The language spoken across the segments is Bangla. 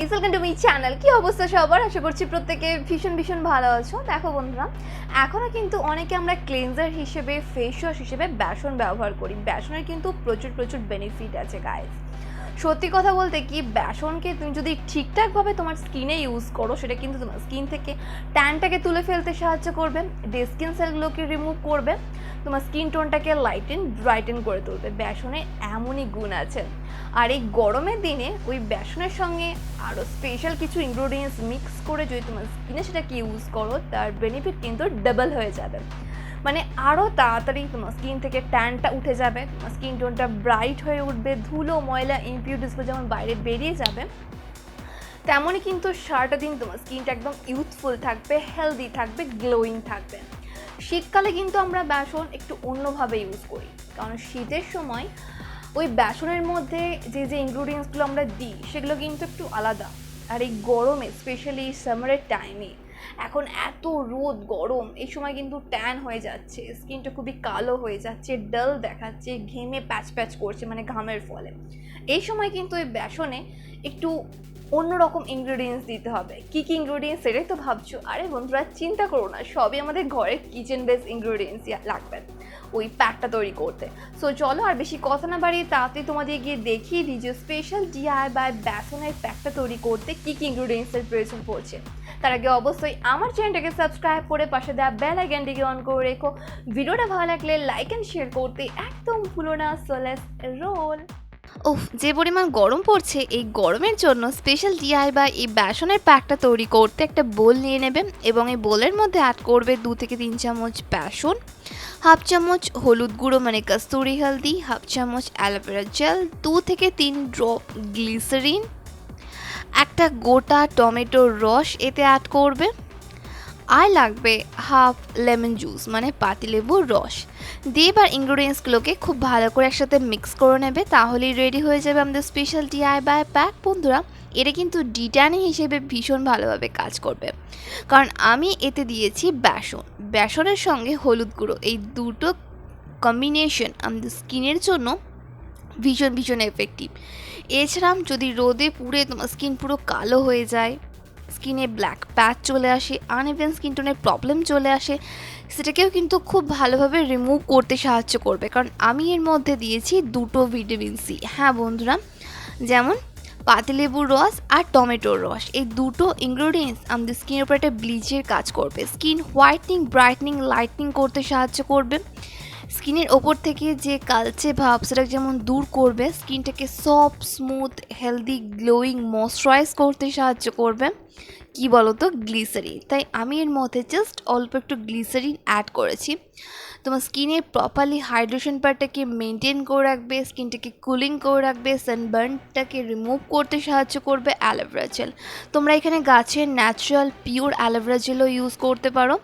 Welcome to my channel. কি অবস্থা সবার? আশা করছি প্রত্যেকে ভীষণ ভালো আছো। দেখো বন্ধুরা, এখনও কিন্তু অনেকে আমরা ক্লিনজার হিসেবে, ফেস ওয়াশ হিসেবে বেসন ব্যবহার করি। বেসনের কিন্তু প্রচুর বেনিফিট আছে গাইস। সত্যি কথা বলতে কি, বেসনকে তুমি যদি ঠিকঠাকভাবে তোমার স্কিনে ইউজ করো, সেটা কিন্তু তোমার স্কিন থেকে ট্যানটাকে তুলে ফেলতে সাহায্য করবে, ডে স্কিন সেলগুলোকে রিমুভ করবে, তোমার স্কিন টোনটাকে লাইটেন ব্রাইটেন করে তুলবে। বেসনে এমনই গুণ আছে। আর এই গরমের দিনে ওই বেসনের সঙ্গে আরও স্পেশাল কিছু ইনগ্রিডিয়েন্টস মিক্স করে যদি তোমার স্কিনে সেটাকে ইউজ করো, তার বেনিফিট কিন্তু ডাবল হয়ে যাবে। মানে আরও তাড়াতাড়ি তোমার স্কিন থেকে ট্যানটা উঠে যাবে, তোমার স্কিন টোনটা ব্রাইট হয়ে উঠবে, ধুলো ময়লা ইমপিউরিটিসগুলো যেমন বাইরে বেরিয়ে যাবে, তেমনই কিন্তু সারাটা দিন তোমার স্কিনটা একদম ইউথফুল থাকবে, হেলদি থাকবে, গ্লোয়িং থাকবে। শীতকালে কিন্তু আমরা বেসন একটু অন্যভাবে ইউজ করি, কারণ শীতের সময় ওই বেসনের মধ্যে যে ইনগ্রিডিয়েন্টসগুলো আমরা দিই সেগুলো কিন্তু একটু আলাদা। আর এই গরমে, স্পেশালি সামারের টাইমে, এখন এত রোদ গরম, এই সময় কিন্তু ট্যান হয়ে যাচ্ছে, স্কিনটা খুবই কালো হয়ে যাচ্ছে, ডাল দেখাচ্ছে, ঘেমে প্যাচ করছে, মানে ঘামের ফলে। এই সময় কিন্তু ওই বেসনে একটু অন্যরকম ইনগ্রিডিয়েন্টস দিতে হবে। কী ইনগ্রিডিয়েন্টস সেটাই তো ভাবছো? আরে বন্ধুরা, চিন্তা করো না, সবই আমাদের ঘরের কিচেন বেস ইনগ্রিডিয়েন্টস লাগবে ওই প্যাকটা তৈরি করতে। সো চলো আর বেশি কথা না বাড়িয়ে তাড়াতাড়ি তোমাদের গিয়ে দেখিয়ে দিই যে স্পেশাল DIY বেসনের প্যাকটা তৈরি করতে কী ইনগ্রিডিয়েন্টসের প্রয়োজন পড়ছে। তার আগে অবশ্যই আমার চ্যানেলটাকে সাবস্ক্রাইব করে পাশে দেওয়া বেল আইকনটিকে অন করে রেখো। ভিডিওটা ভালো লাগলে লাইক অ্যান্ড শেয়ার করতে একদম ভুলো না। So let's role. যে পরিমাণ গরম পড়ছে, এই গরমের জন্য স্পেশাল DIY এই বেসনের প্যাকটা তৈরি করতে একটা বোল নিয়ে নেবে এবং এই বোলের মধ্যে অ্যাড করবে 2 থেকে 3 চামচ বেসন, হাফ চামচ হলুদ গুঁড়ো মানে কস্তুরি হলদি, হাফ চামচ অ্যালোভেরা জেল, 2 থেকে 3 ড্রপ গ্লিসারিন, একটা গোটা টমেটোর রস এতে অ্যাড করবে, আর লাগবে হাফ লেমন জুস মানে পাতিলেবুর রস দিয়ে এবার ইনগ্রিডিয়েন্টসগুলোকে খুব ভালো করে একসাথে মিক্স করে নেবে। তাহলেই রেডি হয়ে যাবে আমাদের স্পেশাল DIY প্যাক। বন্ধুরা, এটা কিন্তু ডিট্যানিং হিসেবে ভীষণ ভালোভাবে কাজ করবে, কারণ আমি এতে দিয়েছি বেসনের সঙ্গে হলুদ গুঁড়ো। এই দুটো কম্বিনেশন আমাদের স্কিনের জন্য ভীষণ এফেক্টিভ। এছাড়া যদি রোদে পুড়ে তোমার স্কিন পুরো কালো হয়ে যায়, স্কিনে ব্ল্যাক প্যাচ চলে আসে, আনইভেন স্কিন টোনের প্রবলেম চলে আসে, সেটাকেও কিন্তু খুব ভালোভাবে রিমুভ করতে সাহায্য করবে, কারণ আমি এর মধ্যে দিয়েছি 2টো ভিটামিন সি। হ্যাঁ বন্ধুরা, যেমন পাতিলেবুর রস আর টমেটোর রস, এই দুটো ইনগ্রিডিয়েন্টস আমাদের স্কিনের উপর একটা ব্লিচের কাজ করবে, স্কিন হোয়াইটনিং, ব্রাইটনিং, লাইটনিং করতে সাহায্য করবে, স্কিনের ওপর থেকে যে কালচে ভাব সেটা যেমন দূর করবে, স্কিনটাকে soft, smooth, healthy, glowing, moisturise করতে সাহায্য করবে। কি বলো তো, গ্লিসারিন। তাই আমি এর মধ্যে জাস্ট অল্প একটু গ্লিসারিন অ্যাড করেছি। তোমার স্কিনে প্রপারলি হাইড্রেশন পার্টটাকে মেনটেন করে রাখবে, স্কিনটাকে কুলিং করে রাখবে, সানবার্নটাকে রিমুভ করতে সাহায্য করবে অ্যালোভেরা জেল। তোমরা এখানে গাছের ন্যাচারাল পিওর অ্যালোভেরা জেলও ইউজ করতে পারো।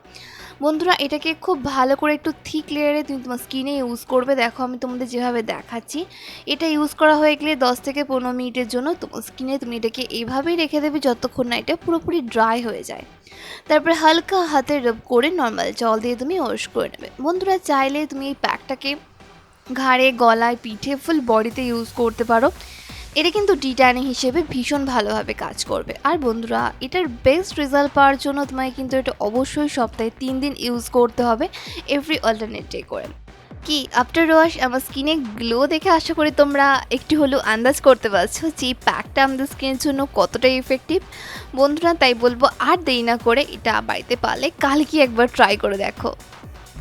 বন্ধুরা, এটাকে খুব ভালো করে একটু থিক লেয়ারে তুমি তোমার স্কিনে ইউজ করবে। দেখো আমি তোমাদের যেভাবে দেখাচ্ছি, এটা ইউজ করা হয়ে গেলে 10 থেকে 15 মিনিটের জন্য তোমার স্কিনে তুমি এটাকে এইভাবেই রেখে দেবে যতক্ষণ না এটা পুরোপুরি ড্রাই হয়ে যায়। তারপরে হালকা হাতে রাব করে নর্মাল জল দিয়ে তুমি ওয়াশ করে নেবে। বন্ধুরা, চাইলে তুমি এই প্যাকটাকে ঘাড়ে, গলায়, পিঠে, ফুল বডিতে ইউজ করতে পারো। এটা কিন্তু ডিট্যানিং হিসেবে ভীষণ ভালোভাবে কাজ করবে। আর বন্ধুরা, এটার বেস্ট রেজাল্ট পাওয়ার জন্য তোমায় কিন্তু এটা অবশ্যই সপ্তাহে 3 দিন ইউজ করতে হবে, এভরি অল্টারনেট ডে করে। কি আফটার ওয়াশ আমার স্কিনে গ্লো দেখে আশা করি তোমরা একটু হলেও আন্দাজ করতে পারছো যে এই প্যাকটা আমাদের স্কিনের জন্য কতটা ইফেক্টিভ। বন্ধুরা, তাই বলবো আর দেরি না করে এটা বাড়িতে পারলে কালকে একবার ট্রাই করে দেখো।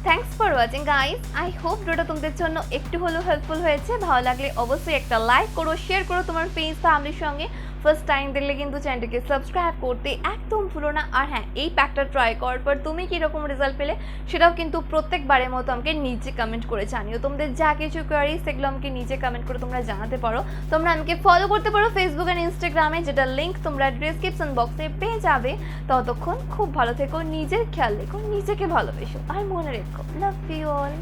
Thanks for watching guys. I hope ভিডিওটা তোমাদের জন্য একটু হলেও হেল্পফুল হয়েছে। ভালো লাগলে অবশ্যই একটা লাইক করো, শেয়ার করো তোমার ফ্রেন্ডস ফ্যামিলির সঙ্গে। ফার্স্ট টাইম দেখলে কিন্তু চ্যানেলটাকে সাবস্ক্রাইব করতে একদম ভুলো না। আর হ্যাঁ, এই প্যাকটা ট্রাই করার পর তুমি কীরকম রেজাল্ট পেলে সেটাও কিন্তু প্রত্যেকবারের মতো আমাকে নিচে কমেন্ট করে জানিও। তোমাদের যা কিছু কোয়ারিজ সেগুলো আমাকে নিচে কমেন্ট করে তোমরা জানাতে পারো। তোমরা আমাকে ফলো করতে পারো ফেসবুক অ্যান্ড ইনস্টাগ্রামে, যেটা লিঙ্ক তোমরা ডিসক্রিপশন বক্সে পেয়ে যাবে। ততক্ষণ খুব ভালো থেকো, নিজের খেয়াল রেখো, নিজেকে ভালোবেসো, আর মনে রেখো, লাভ ইউ অল।